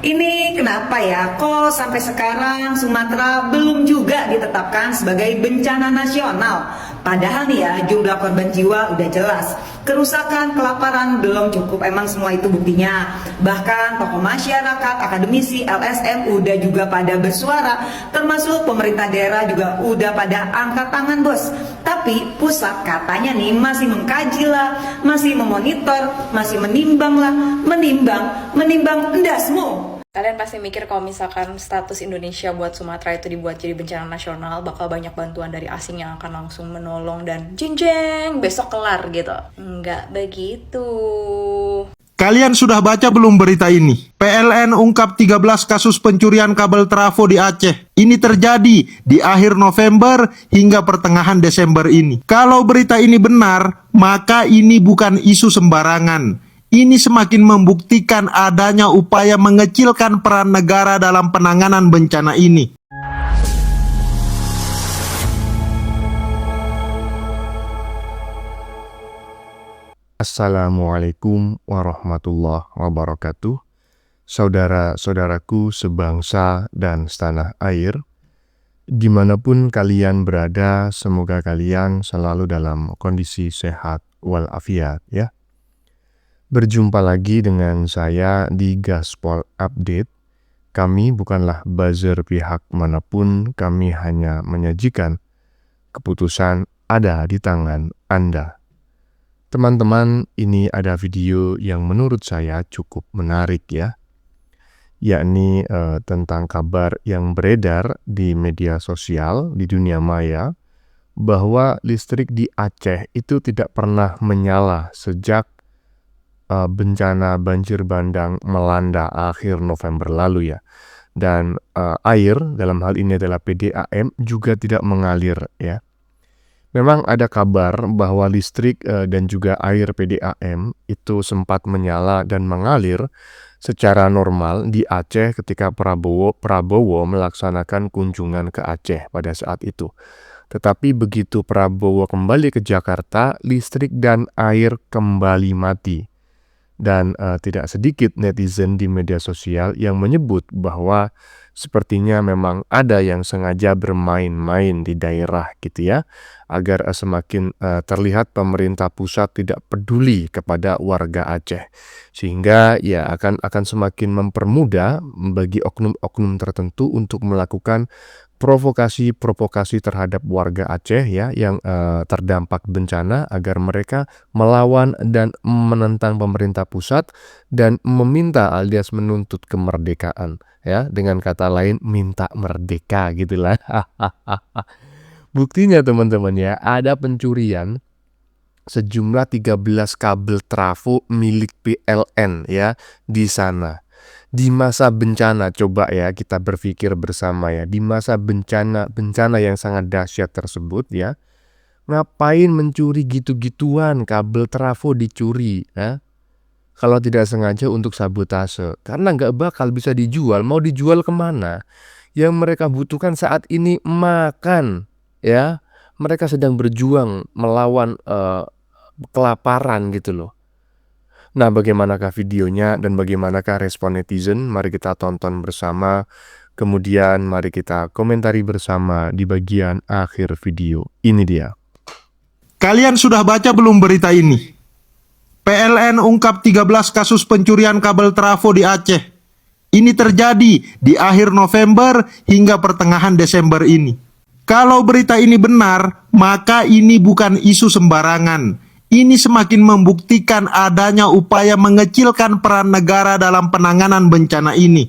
Ini kenapa ya? Kok sampai sekarang Sumatera belum juga ditetapkan sebagai bencana nasional? Padahal nih ya, jumlah korban jiwa udah jelas. Kerusakan, kelaparan belum cukup, emang semua itu buktinya. Bahkan tokoh masyarakat, akademisi, LSM udah juga pada bersuara, termasuk pemerintah daerah juga udah pada angkat tangan bos. Tapi pusat katanya nih masih mengkaji lah, masih memonitor, masih menimbang lah, menimbang endasmu. Kalian pasti mikir kalau misalkan status Indonesia buat Sumatera itu dibuat jadi bencana nasional, bakal banyak bantuan dari asing yang akan langsung menolong dan jeng besok kelar gitu. Enggak begitu. Kalian sudah baca belum berita ini? PLN ungkap 13 kasus pencurian kabel trafo di Aceh. Ini terjadi di akhir November hingga pertengahan Desember ini. Kalau berita ini benar, maka ini bukan isu sembarangan. Ini semakin membuktikan adanya upaya mengecilkan peran negara dalam penanganan bencana ini. Assalamualaikum warahmatullahi wabarakatuh. Saudara-saudaraku sebangsa dan setanah air, dimanapun kalian berada, semoga kalian selalu dalam kondisi sehat walafiat ya. Berjumpa lagi dengan saya di Gaspol Update. Kami bukanlah buzzer pihak manapun, kami hanya menyajikan keputusan ada di tangan Anda. Teman-teman, ini ada video yang menurut saya cukup menarik ya, yakni tentang kabar yang beredar di media sosial di dunia maya bahwa listrik di Aceh itu tidak pernah menyala sejak bencana banjir bandang melanda akhir November lalu ya. Dan air dalam hal ini adalah PDAM juga tidak mengalir ya. Memang ada kabar bahwa listrik dan juga air PDAM itu sempat menyala dan mengalir secara normal di Aceh ketika Prabowo melaksanakan kunjungan ke Aceh pada saat itu. Tetapi begitu Prabowo kembali ke Jakarta, listrik dan air kembali mati. Dan tidak sedikit netizen di media sosial yang menyebut bahwa sepertinya memang ada yang sengaja bermain-main di daerah gitu ya, agar semakin terlihat pemerintah pusat tidak peduli kepada warga Aceh, sehingga ya akan semakin mempermudah bagi oknum-oknum tertentu untuk melakukan provokasi terhadap warga Aceh ya yang terdampak bencana agar mereka melawan dan menentang pemerintah pusat dan meminta alias menuntut kemerdekaan ya, dengan kata lain minta merdeka gitulah. Buktinya teman-teman ya, ada pencurian sejumlah 13 kabel trafo milik PLN ya di sana. Di masa bencana, coba ya kita berpikir bersama ya, di masa bencana yang sangat dahsyat tersebut ya, ngapain mencuri gitu-gituan, kabel trafo dicuri ya? Kalau tidak sengaja untuk sabotase, karena nggak bakal bisa dijual. Mau dijual kemana? Yang mereka butuhkan saat ini makan ya, mereka sedang berjuang melawan kelaparan gitu loh. Nah, bagaimanakah videonya dan bagaimanakah respon netizen? Mari kita tonton bersama, kemudian mari kita komentari bersama di bagian akhir video. Ini dia. Kalian sudah baca belum berita ini? PLN ungkap 13 kasus pencurian kabel trafo di Aceh. Ini terjadi di akhir November hingga pertengahan Desember ini. Kalau berita ini benar, maka ini bukan isu sembarangan. Ini semakin membuktikan adanya upaya mengecilkan peran negara dalam penanganan bencana ini.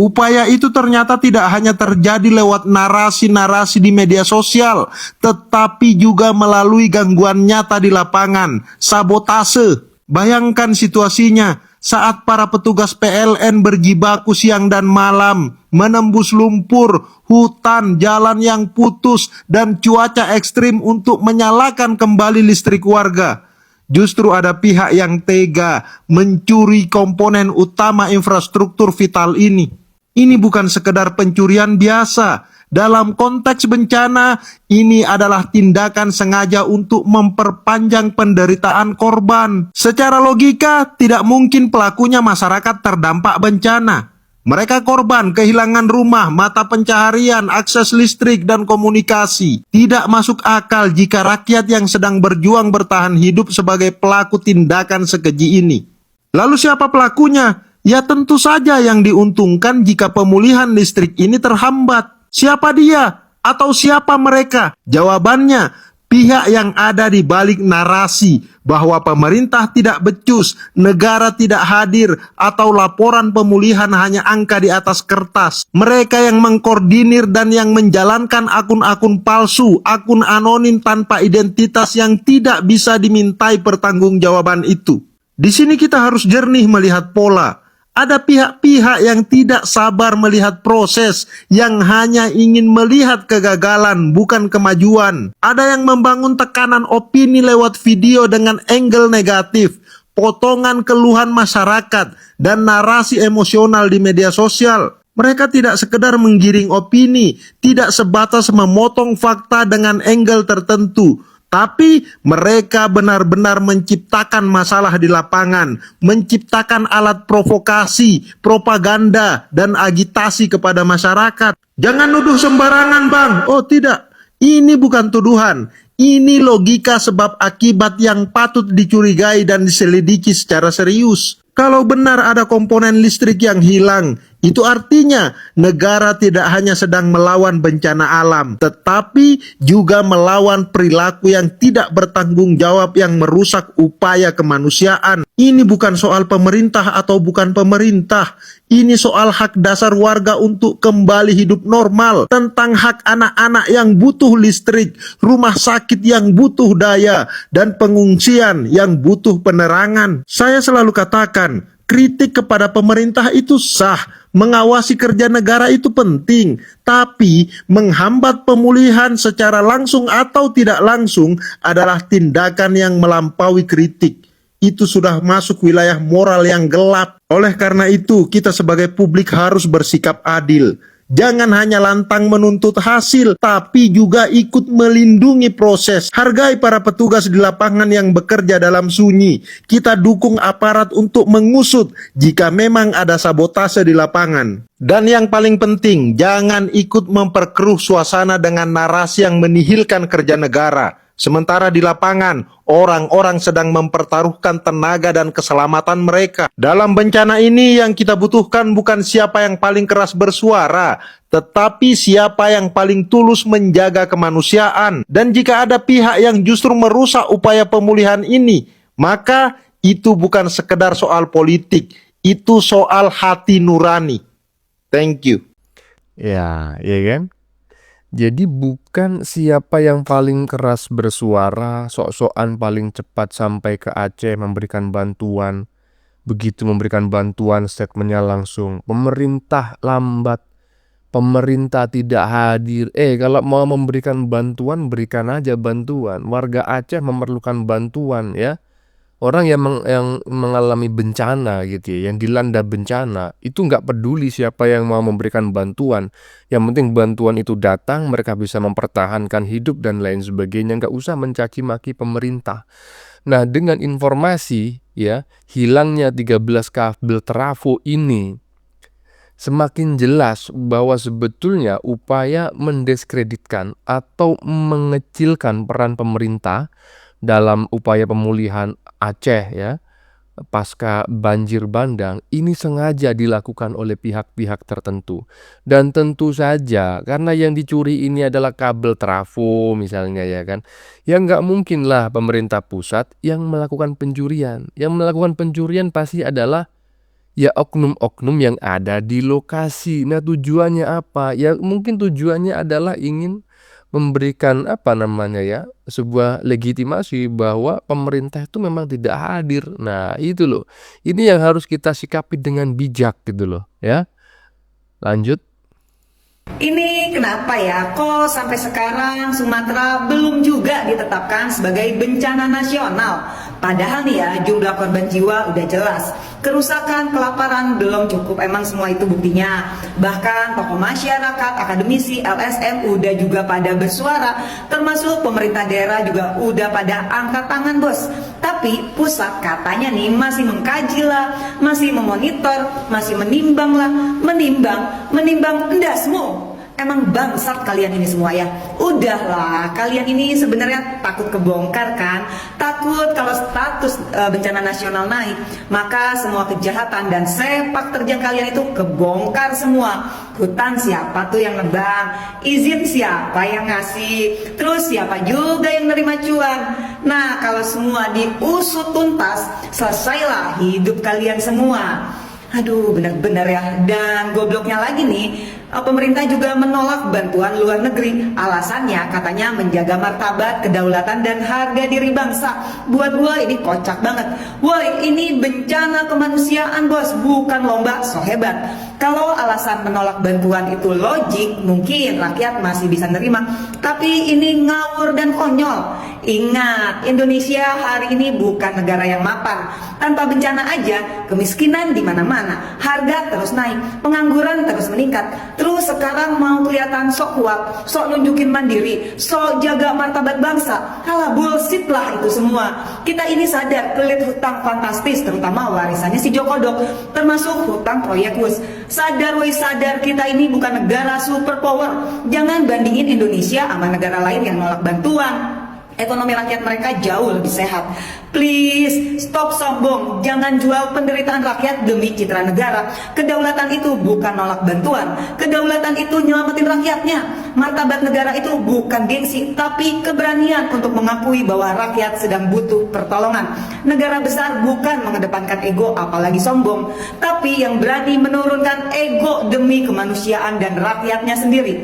Upaya itu ternyata tidak hanya terjadi lewat narasi-narasi di media sosial, tetapi juga melalui gangguan nyata di lapangan, sabotase. Bayangkan situasinya saat para petugas PLN berjibaku siang dan malam, menembus lumpur, hutan, jalan yang putus, dan cuaca ekstrim untuk menyalakan kembali listrik warga. Justru ada pihak yang tega mencuri komponen utama infrastruktur vital ini. Ini bukan sekedar pencurian biasa. Dalam konteks bencana, ini adalah tindakan sengaja untuk memperpanjang penderitaan korban. Secara logika, tidak mungkin pelakunya masyarakat terdampak bencana. Mereka korban kehilangan rumah, mata pencaharian, akses listrik, dan komunikasi. Tidak masuk akal jika rakyat yang sedang berjuang bertahan hidup sebagai pelaku tindakan sekeji ini. Lalu siapa pelakunya? Ya tentu saja yang diuntungkan jika pemulihan listrik ini terhambat. Siapa dia? Atau siapa mereka? Jawabannya, pihak yang ada di balik narasi bahwa pemerintah tidak becus, negara tidak hadir, atau laporan pemulihan hanya angka di atas kertas. Mereka yang mengkoordinir dan yang menjalankan akun-akun palsu, akun anonim tanpa identitas yang tidak bisa dimintai pertanggungjawaban itu. Di sini kita harus jernih melihat pola. Ada pihak-pihak yang tidak sabar melihat proses, yang hanya ingin melihat kegagalan, bukan kemajuan. Ada yang membangun tekanan opini lewat video dengan angle negatif, potongan keluhan masyarakat, dan narasi emosional di media sosial. Mereka tidak sekedar menggiring opini, tidak sebatas memotong fakta dengan angle tertentu, tapi mereka benar-benar menciptakan masalah di lapangan, menciptakan alat provokasi, propaganda, dan agitasi kepada masyarakat. Jangan nuduh sembarangan, Bang. Oh tidak, ini bukan tuduhan. Ini logika sebab akibat yang patut dicurigai dan diselidiki secara serius. Kalau benar ada komponen listrik yang hilang, itu artinya negara tidak hanya sedang melawan bencana alam, tetapi juga melawan perilaku yang tidak bertanggung jawab yang merusak upaya kemanusiaan. Ini bukan soal pemerintah atau bukan pemerintah. Ini soal hak dasar warga untuk kembali hidup normal, tentang hak anak-anak yang butuh listrik, rumah sakit yang butuh daya, dan pengungsian yang butuh penerangan. Saya selalu katakan, kritik kepada pemerintah itu sah, mengawasi kerja negara itu penting, tapi menghambat pemulihan secara langsung atau tidak langsung adalah tindakan yang melampaui kritik. Itu sudah masuk wilayah moral yang gelap. Oleh karena itu, kita sebagai publik harus bersikap adil. Jangan hanya lantang menuntut hasil, tapi juga ikut melindungi proses. Hargai para petugas di lapangan yang bekerja dalam sunyi. Kita dukung aparat untuk mengusut jika memang ada sabotase di lapangan. Dan yang paling penting, jangan ikut memperkeruh suasana dengan narasi yang menihilkan kerja negara. Sementara di lapangan, orang-orang sedang mempertaruhkan tenaga dan keselamatan mereka. Dalam bencana ini yang kita butuhkan bukan siapa yang paling keras bersuara, tetapi siapa yang paling tulus menjaga kemanusiaan. Dan jika ada pihak yang justru merusak upaya pemulihan ini, maka itu bukan sekedar soal politik, itu soal hati nurani. Thank you. Ya, iya kan? Jadi bukan siapa yang paling keras bersuara, sok-sokan paling cepat sampai ke Aceh memberikan bantuan. Begitu memberikan bantuan, statementnya langsung, pemerintah lambat, pemerintah tidak hadir. Kalau mau memberikan bantuan, berikan aja bantuan. Warga Aceh memerlukan bantuan ya. Orang yang mengalami bencana gitu ya, yang dilanda bencana, itu nggak peduli siapa yang mau memberikan bantuan. Yang penting bantuan itu datang, mereka bisa mempertahankan hidup dan lain sebagainya. Nggak usah mencaci maki pemerintah. Nah, dengan informasi ya hilangnya 13 kabel trafo ini, semakin jelas bahwa sebetulnya upaya mendiskreditkan atau mengecilkan peran pemerintah dalam upaya pemulihan Aceh ya pasca banjir bandang ini sengaja dilakukan oleh pihak-pihak tertentu. Dan tentu saja karena yang dicuri ini adalah kabel trafo misalnya ya kan, ya nggak mungkin lah pemerintah pusat yang melakukan pencurian. Yang melakukan pencurian pasti adalah ya oknum-oknum yang ada di lokasi. Nah, tujuannya apa? Ya mungkin tujuannya adalah ingin memberikan sebuah legitimasi bahwa pemerintah itu memang tidak hadir. Nah itu loh, ini yang harus kita sikapi dengan bijak gitu loh ya. Lanjut. Ini kenapa ya, kok sampai sekarang Sumatera belum juga ditetapkan sebagai bencana nasional? Padahal nih ya, jumlah korban jiwa udah jelas. Kerusakan, kelaparan belum cukup, emang semua itu buktinya. Bahkan tokoh masyarakat, akademisi, LSM udah juga pada bersuara, termasuk pemerintah daerah juga udah pada angkat tangan bos. Tapi pusat katanya nih masih mengkaji lah, masih memonitor, masih menimbang lah, menimbang endasmu. Emang bangsat kalian ini semua ya. Udahlah, kalian ini sebenarnya takut kebongkar kan? Takut kalau status bencana nasional naik, maka semua kejahatan dan sepak terjang kalian itu kebongkar semua. Hutan siapa tuh yang nebang? Izin siapa yang ngasih? Terus siapa juga yang nerima cuan? Nah, kalau semua diusut tuntas, selesailah hidup kalian semua. Aduh, benar-benar ya. Dan gobloknya lagi nih, pemerintah juga menolak bantuan luar negeri. Alasannya katanya menjaga martabat, kedaulatan, dan harga diri bangsa. Buat gua ini kocak banget. Woi, ini bencana kemanusiaan bos, bukan lomba so hebat. Kalau alasan menolak bantuan itu logik, mungkin rakyat masih bisa nerima. Tapi ini ngawur dan konyol. Ingat, Indonesia hari ini bukan negara yang mapan. Tanpa bencana aja, kemiskinan di mana-mana, harga terus naik, pengangguran terus meningkat. Terus sekarang mau kelihatan sok kuat, sok nunjukin mandiri, sok jaga martabat bangsa. Halah, bullshit lah itu semua. Kita ini sadar pelit hutang fantastis, terutama warisannya si Jokodok, termasuk hutang proyek WUS. Sadar woi sadar, kita ini bukan negara superpower. Jangan bandingin Indonesia sama negara lain yang nolak bantuan. Ekonomi rakyat mereka jauh lebih sehat. Please, stop sombong. Jangan jual penderitaan rakyat demi citra negara. Kedaulatan itu bukan nolak bantuan. Kedaulatan itu nyelamatin rakyatnya. Martabat negara itu bukan gengsi, tapi keberanian untuk mengakui bahwa rakyat sedang butuh pertolongan. Negara besar bukan mengedepankan ego, apalagi sombong, tapi yang berani menurunkan ego demi kemanusiaan dan rakyatnya sendiri.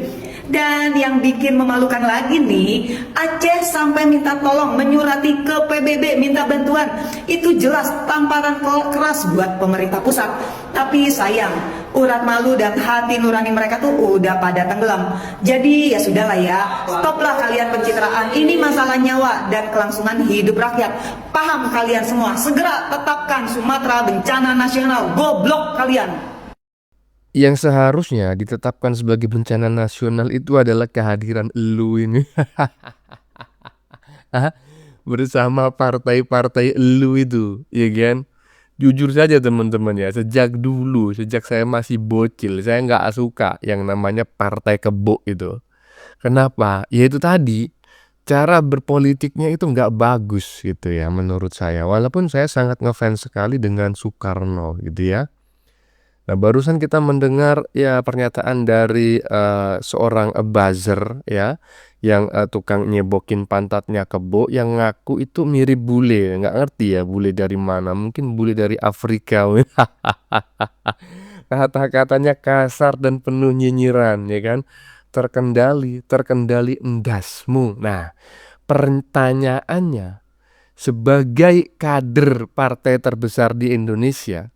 Dan yang bikin memalukan lagi nih, Aceh sampai minta tolong, menyurati ke PBB minta bantuan. Itu jelas tamparan keras buat pemerintah pusat. Tapi sayang, urat malu dan hati nurani mereka tuh udah pada tenggelam. Jadi ya sudahlah ya, stoplah kalian pencitraan. Ini masalah nyawa dan kelangsungan hidup rakyat. Paham kalian semua, segera tetapkan Sumatera bencana nasional. Goblok kalian. Yang seharusnya ditetapkan sebagai bencana nasional itu adalah kehadiran elu ini. Bersama partai-partai elu itu, ya kan? Jujur saja teman-teman ya, sejak dulu, sejak saya masih bocil, saya nggak suka yang namanya partai kebo itu. Kenapa? Ya itu tadi, cara berpolitiknya itu nggak bagus gitu ya menurut saya. Walaupun saya sangat ngefans sekali dengan Soekarno gitu ya. Nah, barusan kita mendengar ya pernyataan dari seorang buzzer ya, yang tukang nyebokin pantatnya kebo, yang ngaku itu mirip bule. Nggak ngerti ya bule dari mana, mungkin bule dari Afrika. Kata-katanya kasar dan penuh nyinyiran ya kan. Terkendali endasmu. Nah, pertanyaannya, sebagai kader partai terbesar di Indonesia,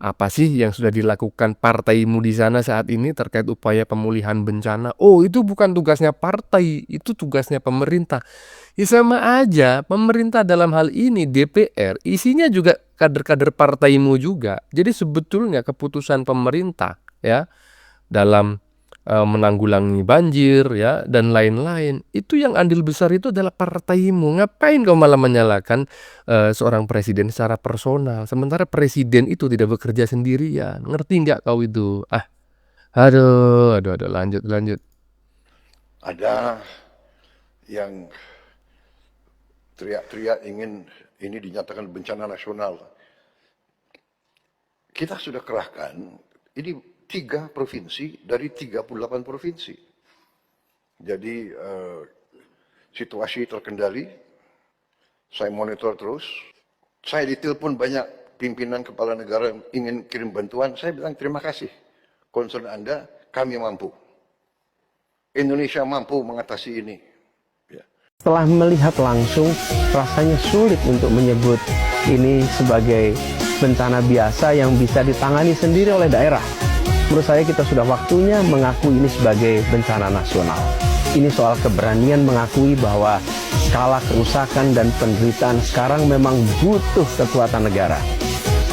apa sih yang sudah dilakukan partaimu di sana saat ini terkait upaya pemulihan bencana? Oh, itu bukan tugasnya partai, itu tugasnya pemerintah. Ya sama aja, pemerintah dalam hal ini DPR, isinya juga kader-kader partaimu juga. Jadi sebetulnya keputusan pemerintah ya dalam menanggulangi banjir ya dan lain-lain, itu yang andil besar itu adalah partaimu. Ngapain kau malah menyalahkan seorang presiden secara personal, sementara presiden itu tidak bekerja sendirian? Ngerti nggak kau itu? Aduh, lanjut. Ada yang teriak-teriak ingin ini dinyatakan bencana nasional. Kita sudah kerahkan ini 3 provinsi dari 38 provinsi. Jadi situasi terkendali. Saya monitor terus. Saya ditelepon banyak pimpinan kepala negara yang ingin kirim bantuan. Saya bilang terima kasih. Concern Anda, kami mampu. Indonesia mampu mengatasi ini. Ya. Setelah melihat langsung, rasanya sulit untuk menyebut ini sebagai bencana biasa yang bisa ditangani sendiri oleh daerah. Menurut saya kita sudah waktunya mengakui ini sebagai bencana nasional. Ini soal keberanian mengakui bahwa skala kerusakan dan penderitaan sekarang memang butuh kekuatan negara.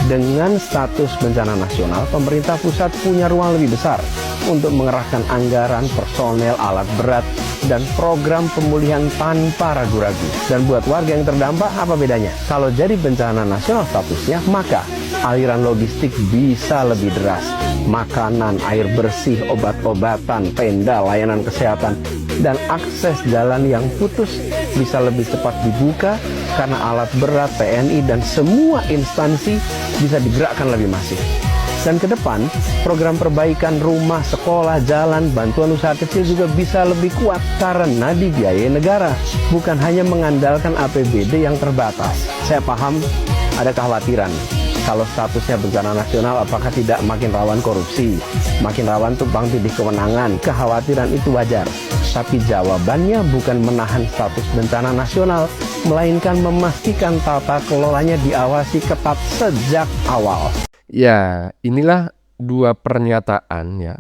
Dengan status bencana nasional, pemerintah pusat punya ruang lebih besar untuk mengerahkan anggaran, personel, alat berat, dan program pemulihan tanpa ragu-ragu. Dan buat warga yang terdampak, apa bedanya? Kalau jadi bencana nasional statusnya, maka aliran logistik bisa lebih deras. Makanan, air bersih, obat-obatan, tenda, layanan kesehatan, dan akses jalan yang putus bisa lebih cepat dibuka karena alat berat, TNI, dan semua instansi bisa digerakkan lebih masif. Dan ke depan, program perbaikan rumah, sekolah, jalan, bantuan usaha kecil juga bisa lebih kuat karena dibiayai negara, bukan hanya mengandalkan APBD yang terbatas. Saya paham ada kekhawatiran, kalau statusnya bencana nasional apakah tidak makin rawan korupsi, makin rawan tumpang tindih kewenangan. Kekhawatiran itu wajar, tapi jawabannya bukan menahan status bencana nasional, melainkan memastikan tata kelolanya diawasi ketat sejak awal. Ya, inilah dua pernyataan ya.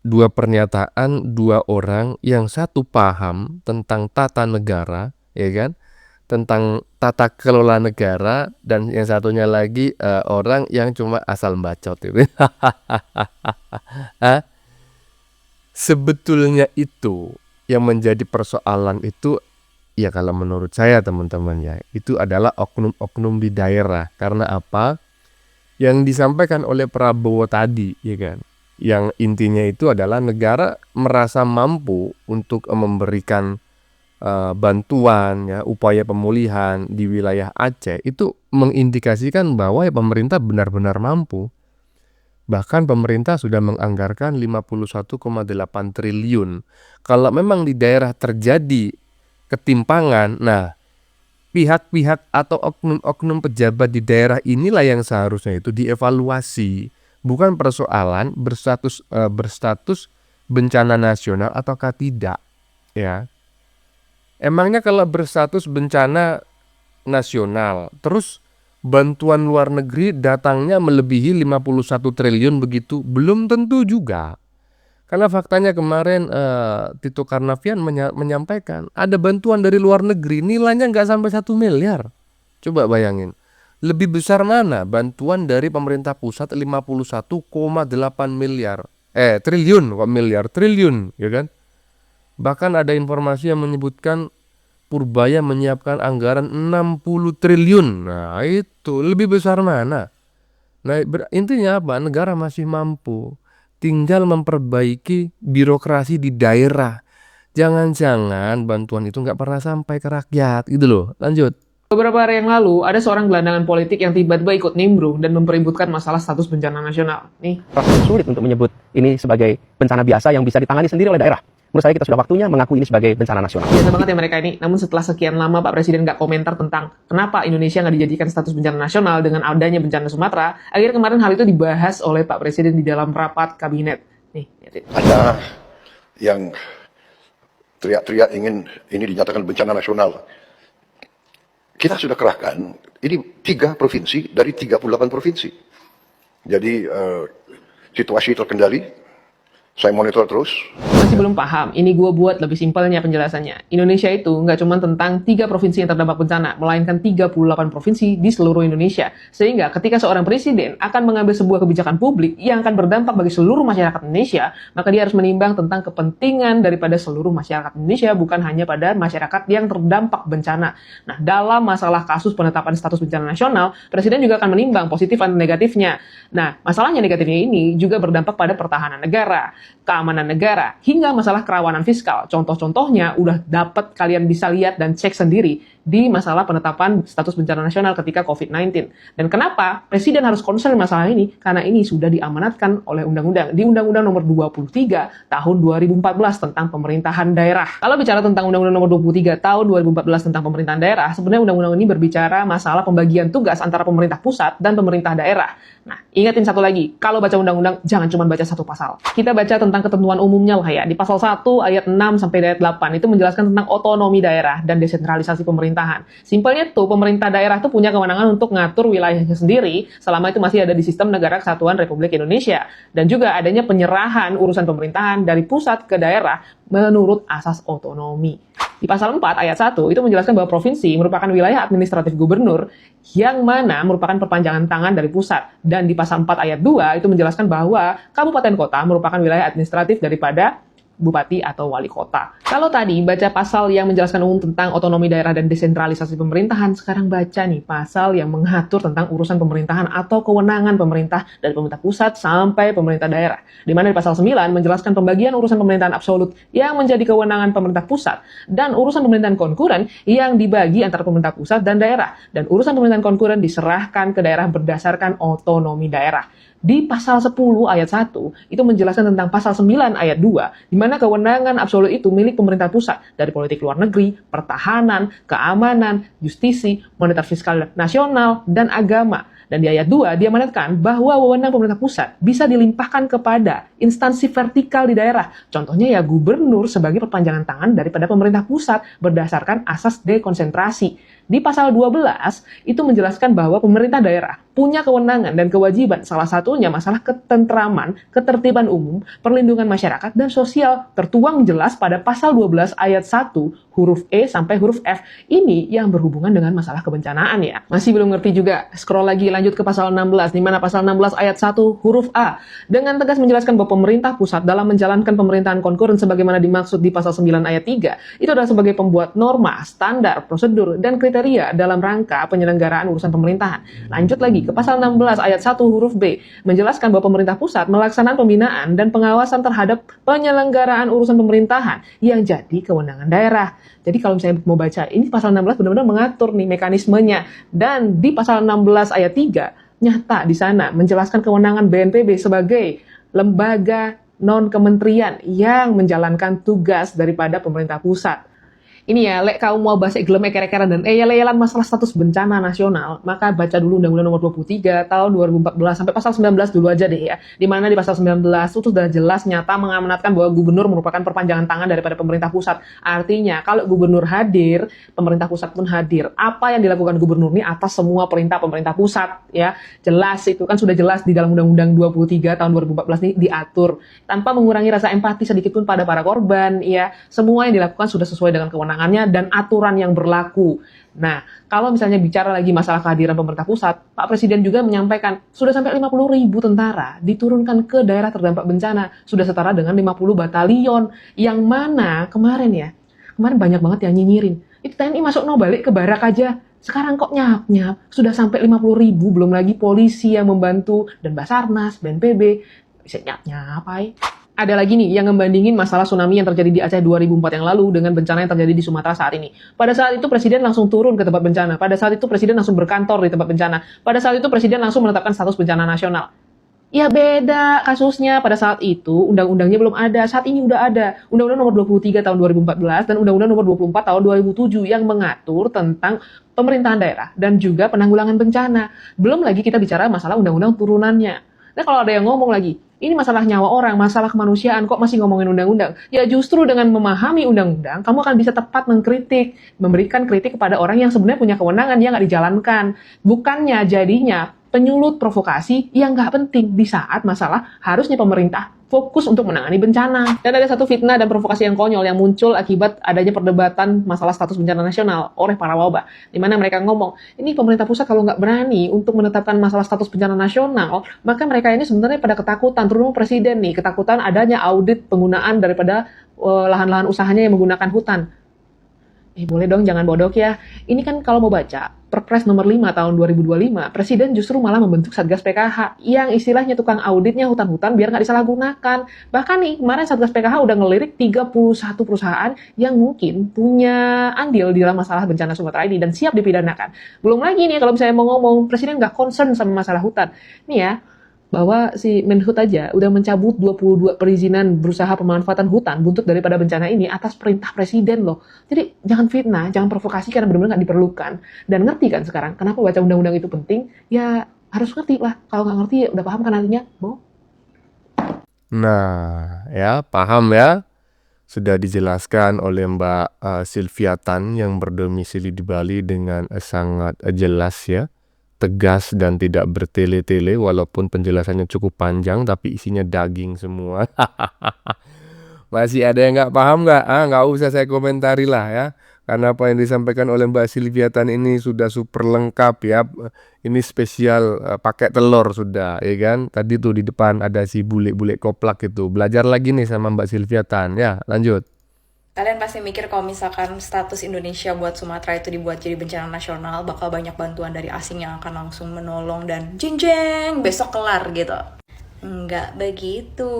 Dua pernyataan dua orang yang satu paham tentang tata negara, ya kan? Tentang tata kelola negara, dan yang satunya lagi orang yang cuma asal bacot itu. Sebetulnya itu yang menjadi persoalan itu ya, kalau menurut saya teman-teman ya, itu adalah oknum-oknum di daerah. Karena apa? Yang disampaikan oleh Prabowo tadi, ya kan? Yang intinya itu adalah negara merasa mampu untuk memberikan bantuan ya, upaya pemulihan di wilayah Aceh, itu mengindikasikan bahwa ya pemerintah benar-benar mampu. Bahkan pemerintah sudah menganggarkan 51,8 triliun. Kalau memang di daerah terjadi ketimpangan, nah pihak-pihak atau oknum-oknum pejabat di daerah inilah yang seharusnya itu dievaluasi. Bukan persoalan berstatus bencana nasional ataukah tidak, ya. Emangnya kalau berstatus bencana nasional, terus bantuan luar negeri datangnya melebihi 51 triliun begitu? Belum tentu juga. Karena faktanya kemarin Tito Karnavian menyampaikan ada bantuan dari luar negeri nilainya nggak sampai 1 miliar. Coba bayangin. Lebih besar mana bantuan dari pemerintah pusat 51,8 miliar. Triliun, ya kan? Bahkan ada informasi yang menyebutkan Purbaya menyiapkan anggaran 60 triliun. Nah, itu lebih besar mana? Nah, intinya apa? Negara masih mampu. Tinggal memperbaiki birokrasi di daerah. Jangan-jangan bantuan itu nggak pernah sampai ke rakyat, gitu loh. Lanjut. Beberapa hari yang lalu, ada seorang gelandangan politik yang tiba-tiba ikut nimbrung dan mempeributkan masalah status bencana nasional. Nih, Rasanya sulit untuk menyebut ini sebagai bencana biasa yang bisa ditangani sendiri oleh daerah. Menurut saya kita sudah waktunya mengakui ini sebagai bencana nasional. biasa banget ya mereka ini. Namun setelah sekian lama Pak Presiden nggak komentar tentang kenapa Indonesia nggak dijadikan status bencana nasional dengan adanya bencana Sumatera, akhirnya kemarin hal itu dibahas oleh Pak Presiden di dalam rapat kabinet. Nih, lihatin. Ada yang teriak-teriak ingin ini dinyatakan bencana nasional. Kita sudah kerahkan, ini 3 provinsi dari 38 provinsi. Jadi situasi terkendali, saya monitor terus. Masih belum paham? Ini gue buat lebih simpelnya penjelasannya. Indonesia itu nggak cuma tentang 3 provinsi yang terdampak bencana, melainkan 38 provinsi di seluruh Indonesia. Sehingga ketika seorang presiden akan mengambil sebuah kebijakan publik yang akan berdampak bagi seluruh masyarakat Indonesia, maka dia harus menimbang tentang kepentingan daripada seluruh masyarakat Indonesia, bukan hanya pada masyarakat yang terdampak bencana. Nah, dalam masalah kasus penetapan status bencana nasional, presiden juga akan menimbang positif dan negatifnya. Nah, masalahnya negatifnya ini juga berdampak pada pertahanan negara, keamanan negara, hingga masalah kerawanan fiskal. Contoh-contohnya udah dapat kalian bisa lihat dan cek sendiri di masalah penetapan status bencana nasional ketika COVID-19. Dan kenapa Presiden harus concern masalah ini? Karena ini sudah diamanatkan oleh undang-undang. Di Undang-Undang Nomor 23 Tahun 2014 tentang pemerintahan daerah. Kalau bicara tentang Undang-Undang Nomor 23 Tahun 2014 tentang pemerintahan daerah, sebenarnya undang-undang ini berbicara masalah pembagian tugas antara pemerintah pusat dan pemerintah daerah. Nah, ingatin satu lagi, kalau baca undang-undang jangan cuma baca satu pasal. Kita baca tentang ketentuan umumnya lah ya. Di pasal 1 ayat 6 sampai ayat 8 itu menjelaskan tentang otonomi daerah dan desentralisasi pemerintah pemerintahan. Simpelnya tuh, pemerintah daerah tuh punya kewenangan untuk ngatur wilayahnya sendiri selama itu masih ada di sistem Negara Kesatuan Republik Indonesia. Dan juga adanya penyerahan urusan pemerintahan dari pusat ke daerah menurut asas otonomi. Di pasal 4 ayat 1 itu menjelaskan bahwa provinsi merupakan wilayah administratif gubernur yang mana merupakan perpanjangan tangan dari pusat. Dan di pasal 4 ayat 2 itu menjelaskan bahwa kabupaten kota merupakan wilayah administratif daripada bupati atau wali kota. Kalau tadi baca pasal yang menjelaskan umum tentang otonomi daerah dan desentralisasi pemerintahan, sekarang baca nih pasal yang mengatur tentang urusan pemerintahan atau kewenangan pemerintah dari pemerintah pusat sampai pemerintah daerah. Di mana di pasal 9 menjelaskan pembagian urusan pemerintahan absolut yang menjadi kewenangan pemerintah pusat dan urusan pemerintahan konkuren yang dibagi antara pemerintah pusat dan daerah. Dan urusan pemerintahan konkuren diserahkan ke daerah berdasarkan otonomi daerah. Di pasal 10 ayat 1 itu menjelaskan tentang pasal 9 ayat 2 di mana kewenangan absolut itu milik pemerintah pusat dari politik luar negeri, pertahanan, keamanan, justisi, moneter fiskal nasional, dan agama. Dan di ayat 2 diamanatkan bahwa wewenang pemerintah pusat bisa dilimpahkan kepada instansi vertikal di daerah. Contohnya ya gubernur sebagai perpanjangan tangan daripada pemerintah pusat berdasarkan asas dekonsentrasi. Di pasal 12 itu menjelaskan bahwa pemerintah daerah punya kewenangan dan kewajiban, salah satunya masalah ketentraman, ketertiban umum, perlindungan masyarakat, dan sosial, tertuang jelas pada pasal 12 ayat 1 huruf E sampai huruf F. Ini yang berhubungan dengan masalah kebencanaan ya. Masih belum ngerti juga? Scroll lagi lanjut ke pasal 16, di mana pasal 16 ayat 1 huruf A dengan tegas menjelaskan bahwa pemerintah pusat dalam menjalankan pemerintahan konkuren sebagaimana dimaksud di pasal 9 ayat 3 itu adalah sebagai pembuat norma, standar, prosedur, dan kriteria dalam rangka penyelenggaraan urusan pemerintahan. Lanjut lagi ke pasal 16 ayat 1 huruf B menjelaskan bahwa pemerintah pusat melaksanakan pembinaan dan pengawasan terhadap penyelenggaraan urusan pemerintahan yang jadi kewenangan daerah. Jadi kalau misalnya mau baca, ini pasal 16 benar-benar mengatur nih mekanismenya. Dan di pasal 16 ayat 3 nyata di sana menjelaskan kewenangan BNPB sebagai lembaga non-kementerian yang menjalankan tugas daripada pemerintah pusat. Ini ya, lek kau mau bahas gelem kere-keran dan eyel-eyelan masalah status bencana nasional, maka baca dulu Undang-Undang Nomor 23 tahun 2014 sampai pasal 19 dulu aja deh ya. Di mana di pasal 19 itu sudah jelas nyata mengamanatkan bahwa gubernur merupakan perpanjangan tangan daripada pemerintah pusat. Artinya, kalau gubernur hadir, pemerintah pusat pun hadir. Apa yang dilakukan gubernur ini atas semua perintah pemerintah pusat ya. Jelas itu kan sudah jelas di dalam Undang-Undang 23 tahun 2014 ini diatur tanpa mengurangi rasa empati sedikit pun pada para korban ya. Semua yang dilakukan sudah sesuai dengan kewenangan dan aturan yang berlaku. Nah, kalau misalnya bicara lagi masalah kehadiran pemerintah pusat, Pak Presiden juga menyampaikan sudah sampai 50.000 tentara diturunkan ke daerah terdampak bencana, sudah setara dengan 50 batalion, yang mana kemarin banyak banget yang nyinyirin. Itu TNI masuk balik ke barak aja. Sekarang kok nyap-nyap, sudah sampai 50.000, belum lagi polisi yang membantu, dan Basarnas, BNPB, bisa nyap-nyap ay. Ada lagi nih yang membandingin masalah tsunami yang terjadi di Aceh 2004 yang lalu dengan bencana yang terjadi di Sumatera saat ini. Pada saat itu Presiden langsung turun ke tempat bencana. Pada saat itu Presiden langsung berkantor di tempat bencana. Pada saat itu Presiden langsung menetapkan status bencana nasional. Ya beda kasusnya. Pada saat itu undang-undangnya belum ada. Saat ini udah ada. Undang-Undang Nomor 23 tahun 2014 dan Undang-Undang Nomor 24 tahun 2007 yang mengatur tentang pemerintahan daerah dan juga penanggulangan bencana. Belum lagi kita bicara masalah undang-undang turunannya. Nah kalau ada yang ngomong lagi, ini masalah nyawa orang, masalah kemanusiaan, kok masih ngomongin undang-undang? Ya justru dengan memahami undang-undang, kamu akan bisa tepat mengkritik, memberikan kritik kepada orang yang sebenarnya punya kewenangan yang nggak dijalankan. Bukannya jadinya penyulut provokasi yang nggak penting di saat masalah harusnya pemerintah fokus untuk menangani bencana. Dan ada satu fitnah dan provokasi yang konyol yang muncul akibat adanya perdebatan masalah status bencana nasional oleh para wabah. Di mana mereka ngomong, ini pemerintah pusat kalau nggak berani untuk menetapkan masalah status bencana nasional, maka mereka ini sebenarnya pada ketakutan, terutama Presiden nih, ketakutan adanya audit penggunaan daripada lahan-lahan usahanya yang menggunakan hutan. Boleh dong, jangan bodok ya. Ini kan kalau mau baca, Perpres nomor 5 tahun 2025, Presiden justru malah membentuk Satgas PKH yang istilahnya tukang auditnya hutan-hutan biar nggak disalahgunakan. Bahkan nih, kemarin Satgas PKH udah ngelirik 31 perusahaan yang mungkin punya andil di dalam masalah bencana Sumatera ini dan siap dipidanakan. Belum lagi nih, kalau misalnya mau ngomong, Presiden nggak concern sama masalah hutan. Nih ya, bahwa si Menhut aja udah mencabut 22 perizinan berusaha pemanfaatan hutan buntut daripada bencana ini atas perintah Presiden loh. Jadi jangan fitnah, jangan provokasi karena benar-benar nggak diperlukan. Dan ngerti kan sekarang kenapa baca undang-undang itu penting? Ya harus ngerti lah. Kalau nggak ngerti ya udah paham kan artinya? Nah, ya paham ya. sudah dijelaskan oleh Mbak Sylvia Tan yang berdomisili di Bali dengan sangat jelas ya, tegas dan tidak bertele-tele, walaupun penjelasannya cukup panjang tapi isinya daging semua. Masih ada yang nggak paham nggak? Nggak usah saya komentari lah ya. Karena apa yang disampaikan oleh Mbak Sylvia Tan ini sudah super lengkap ya. Ini spesial pakai telur sudah, ya kan? Tadi tuh di depan ada si bule-bule koplak itu. Belajar lagi nih sama Mbak Sylvia Tan ya. Lanjut. Kalian pasti mikir kalau misalkan status Indonesia buat Sumatera itu dibuat jadi bencana nasional, bakal banyak bantuan dari asing yang akan langsung menolong dan jeng besok kelar gitu. Nggak begitu.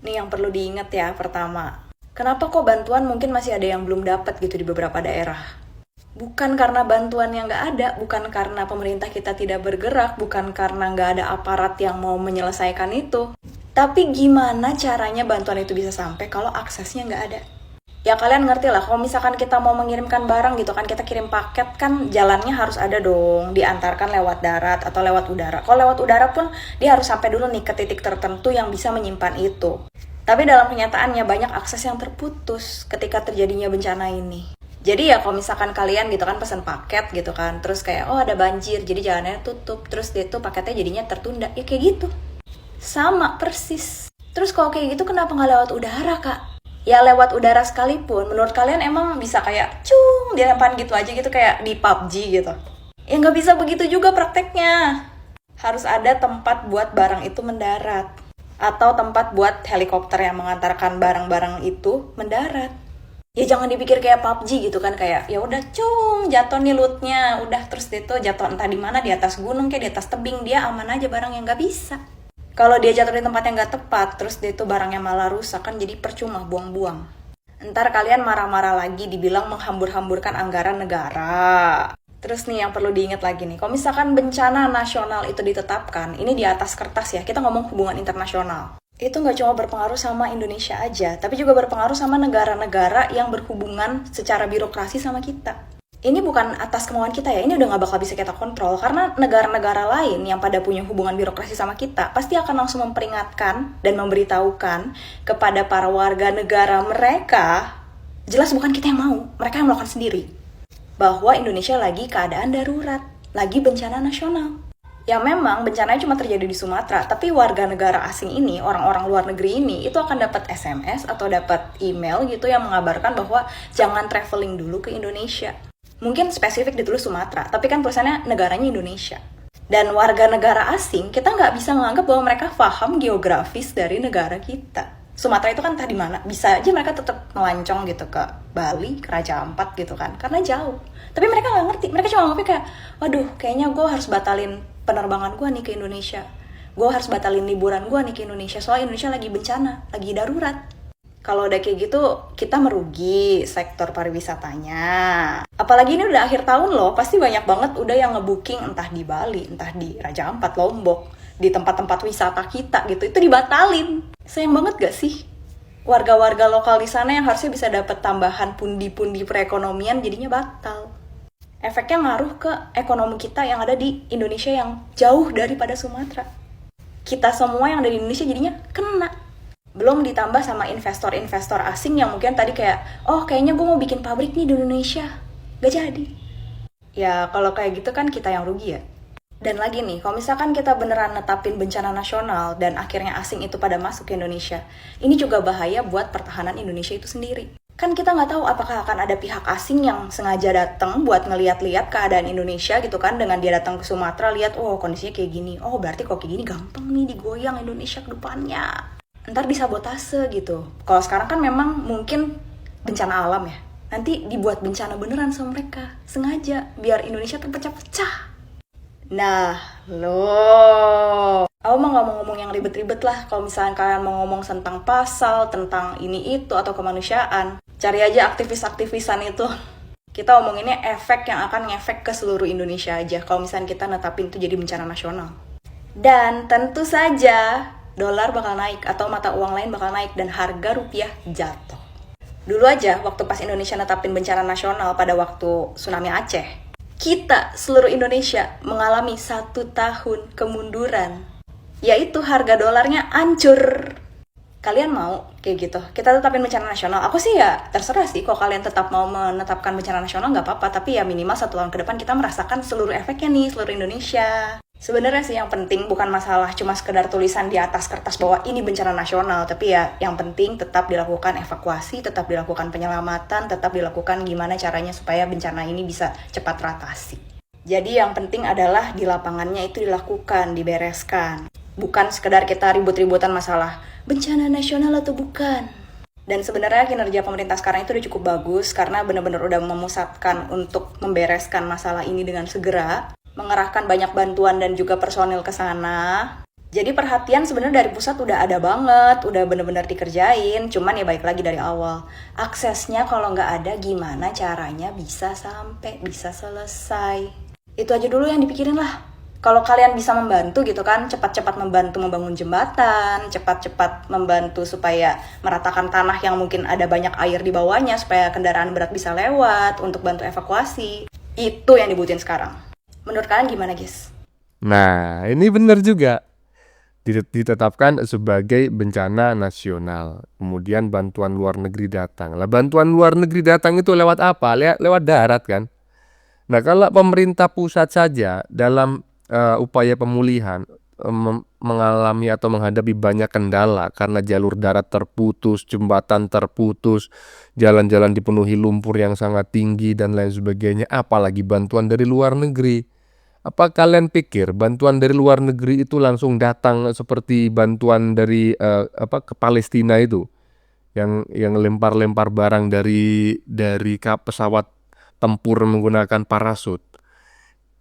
Nih yang perlu diingat ya, pertama. Kenapa kok bantuan mungkin masih ada yang belum dapat gitu di beberapa daerah? Bukan karena bantuan yang nggak ada, bukan karena pemerintah kita tidak bergerak, bukan karena nggak ada aparat yang mau menyelesaikan itu. Tapi gimana caranya bantuan itu bisa sampai kalau aksesnya nggak ada? Ya kalian ngerti lah, kalau misalkan kita mau mengirimkan barang gitu kan, kita kirim paket kan jalannya harus ada dong, diantarkan lewat darat atau lewat udara. Kalau lewat udara pun dia harus sampai dulu nih ke titik tertentu yang bisa menyimpan itu. Tapi dalam kenyataannya banyak akses yang terputus ketika terjadinya bencana ini. Jadi ya kalau misalkan kalian gitu kan pesan paket gitu kan, terus kayak oh ada banjir jadi jalannya tutup, terus dia tuh paketnya jadinya tertunda, ya kayak gitu. Sama persis. Terus kalau kayak gitu kenapa nggak lewat udara kak? Ya lewat udara sekalipun, menurut kalian emang bisa kayak cung dilempar gitu aja gitu kayak di PUBG gitu? Ya nggak bisa begitu juga prakteknya. Harus ada tempat buat barang itu mendarat. Atau tempat buat helikopter yang mengantarkan barang-barang itu mendarat. Ya jangan dipikir kayak PUBG gitu kan, kayak ya udah cung jatuh nih lootnya, udah terus itu jatuh entah di mana, di atas gunung kayak di atas tebing, dia aman aja barang yang nggak bisa. Kalau dia jatuh di tempat yang nggak tepat, terus dia itu barangnya malah rusak kan jadi percuma buang-buang. Ntar kalian marah-marah lagi dibilang menghambur-hamburkan anggaran negara. Terus nih yang perlu diingat lagi nih, kalau misalkan bencana nasional itu ditetapkan, ini di atas kertas ya, kita ngomong hubungan internasional. Itu nggak cuma berpengaruh sama Indonesia aja, tapi juga berpengaruh sama negara-negara yang berhubungan secara birokrasi sama kita. Ini bukan atas kemauan kita ya, ini udah nggak bakal bisa kita kontrol, karena negara-negara lain yang pada punya hubungan birokrasi sama kita, pasti akan langsung memperingatkan dan memberitahukan kepada para warga negara mereka, jelas bukan kita yang mau, mereka yang melakukan sendiri. Bahwa Indonesia lagi keadaan darurat, lagi bencana nasional. Ya memang bencananya cuma terjadi di Sumatera, tapi warga negara asing ini, orang-orang luar negeri ini, itu akan dapat SMS atau dapat email gitu yang mengabarkan bahwa jangan traveling dulu ke Indonesia. Mungkin spesifik ditulis Sumatera, tapi kan tulisannya negaranya Indonesia. Dan warga negara asing, kita nggak bisa menganggap bahwa mereka paham geografis dari negara kita. Sumatera itu kan entah di mana, bisa aja mereka tetap melancong gitu ke Bali, ke Raja Ampat gitu kan, karena jauh. Tapi mereka nggak ngerti, mereka cuma ngomongnya kayak, waduh kayaknya gue harus batalin penerbangan gue nih ke Indonesia. Gue harus batalin liburan gue nih ke Indonesia, soalnya Indonesia lagi bencana, lagi darurat. Kalau udah kayak gitu, kita merugi sektor pariwisatanya. Apalagi ini udah akhir tahun loh, pasti banyak banget udah yang ngebooking entah di Bali, entah di Raja Ampat, Lombok, di tempat-tempat wisata kita gitu, itu dibatalin. Sayang banget gak sih? Warga-warga lokal di sana yang harusnya bisa dapat tambahan pundi-pundi perekonomian jadinya batal. Efeknya ngaruh ke ekonomi kita yang ada di Indonesia yang jauh daripada Sumatera. Kita semua yang ada di Indonesia jadinya kena. Belum ditambah sama investor-investor asing yang mungkin tadi kayak, oh kayaknya gue mau bikin pabrik nih di Indonesia. Gak jadi. Ya kalau kayak gitu kan kita yang rugi ya. Dan lagi nih, kalau misalkan kita beneran netapin bencana nasional dan akhirnya asing itu pada masuk ke Indonesia, ini juga bahaya buat pertahanan Indonesia itu sendiri. Kan kita nggak tahu apakah akan ada pihak asing yang sengaja datang buat ngeliat-liat keadaan Indonesia gitu kan, dengan dia datang ke Sumatera, lihat, oh kondisinya kayak gini, oh berarti kalau kayak gini gampang nih digoyang Indonesia ke depannya. Ntar disabotase gitu. Kalau sekarang kan memang mungkin bencana alam ya, nanti dibuat bencana beneran sama mereka, sengaja, biar Indonesia terpecah-pecah. Nah, loh. Aku mah gak mau ngomong yang ribet-ribet lah. Kalau misalnya kalian mau ngomong tentang pasal, tentang ini itu, atau kemanusiaan, cari aja aktivis-aktivisan itu. Kita ngomonginnya efek yang akan ngefek ke seluruh Indonesia aja kalau misalnya kita netapin itu jadi bencana nasional. Dan tentu saja dolar bakal naik atau mata uang lain bakal naik dan harga rupiah jatuh. Dulu aja waktu pas Indonesia netapin bencana nasional pada waktu tsunami Aceh, kita, seluruh Indonesia, mengalami 1 tahun kemunduran. Yaitu harga dolarnya hancur. Kalian mau kayak gitu? Kita tetapin bencana nasional. Aku sih ya terserah sih, kalau kalian tetap mau menetapkan bencana nasional nggak apa-apa. Tapi ya minimal 1 tahun ke depan kita merasakan seluruh efeknya nih, seluruh Indonesia. Sebenarnya sih yang penting bukan masalah cuma sekedar tulisan di atas kertas bahwa ini bencana nasional. Tapi ya yang penting tetap dilakukan evakuasi, tetap dilakukan penyelamatan, tetap dilakukan gimana caranya supaya bencana ini bisa cepat teratasi. Jadi yang penting adalah di lapangannya itu dilakukan, dibereskan. Bukan sekedar kita ribut-ributan masalah bencana nasional atau bukan. Dan sebenarnya kinerja pemerintah sekarang itu udah cukup bagus karena benar-benar udah memusatkan untuk membereskan masalah ini dengan segera, mengerahkan banyak bantuan dan juga personil ke sana. Jadi perhatian sebenarnya dari pusat udah ada banget, udah benar-benar dikerjain, cuman ya baik lagi dari awal. Aksesnya kalau nggak ada gimana caranya bisa sampai, bisa selesai. Itu aja dulu yang dipikirin lah. Kalau kalian bisa membantu gitu kan, cepat-cepat membantu membangun jembatan, cepat-cepat membantu supaya meratakan tanah yang mungkin ada banyak air di bawahnya supaya kendaraan berat bisa lewat untuk bantu evakuasi. Itu yang dibutuhin sekarang. Menurut kalian gimana, guys? Nah, ini benar juga. Ditetapkan sebagai bencana nasional. Kemudian bantuan luar negeri datang. Lah bantuan luar negeri datang itu lewat apa? Lewat darat kan. Nah, kalau pemerintah pusat saja dalam upaya pemulihan mengalami atau menghadapi banyak kendala karena jalur darat terputus, jembatan terputus, jalan-jalan dipenuhi lumpur yang sangat tinggi dan lain sebagainya, apalagi bantuan dari luar negeri. Apa kalian pikir bantuan dari luar negeri itu langsung datang seperti bantuan dari ke Palestina itu yang lempar-lempar barang dari pesawat tempur menggunakan parasut?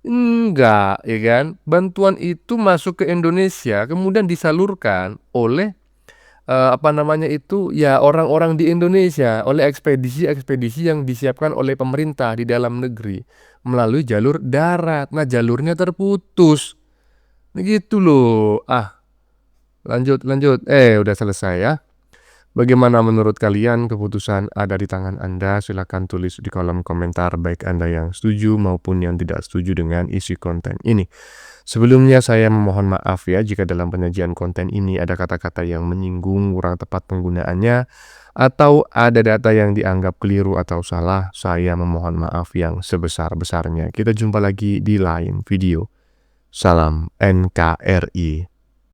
Enggak, ya kan? Bantuan itu masuk ke Indonesia, kemudian disalurkan oleh ya orang-orang di Indonesia, oleh ekspedisi-ekspedisi yang disiapkan oleh pemerintah di dalam negeri melalui jalur darat. Nah, jalurnya terputus. Begitu loh. Lanjut. Udah selesai ya. Bagaimana menurut kalian? Keputusan ada di tangan Anda. Silakan tulis di kolom komentar baik Anda yang setuju maupun yang tidak setuju dengan isi konten ini. Sebelumnya saya memohon maaf ya jika dalam penyajian konten ini ada kata-kata yang menyinggung, kurang tepat penggunaannya, atau ada data yang dianggap keliru atau salah. Saya memohon maaf yang sebesar-besarnya. Kita jumpa lagi di lain video. Salam NKRI.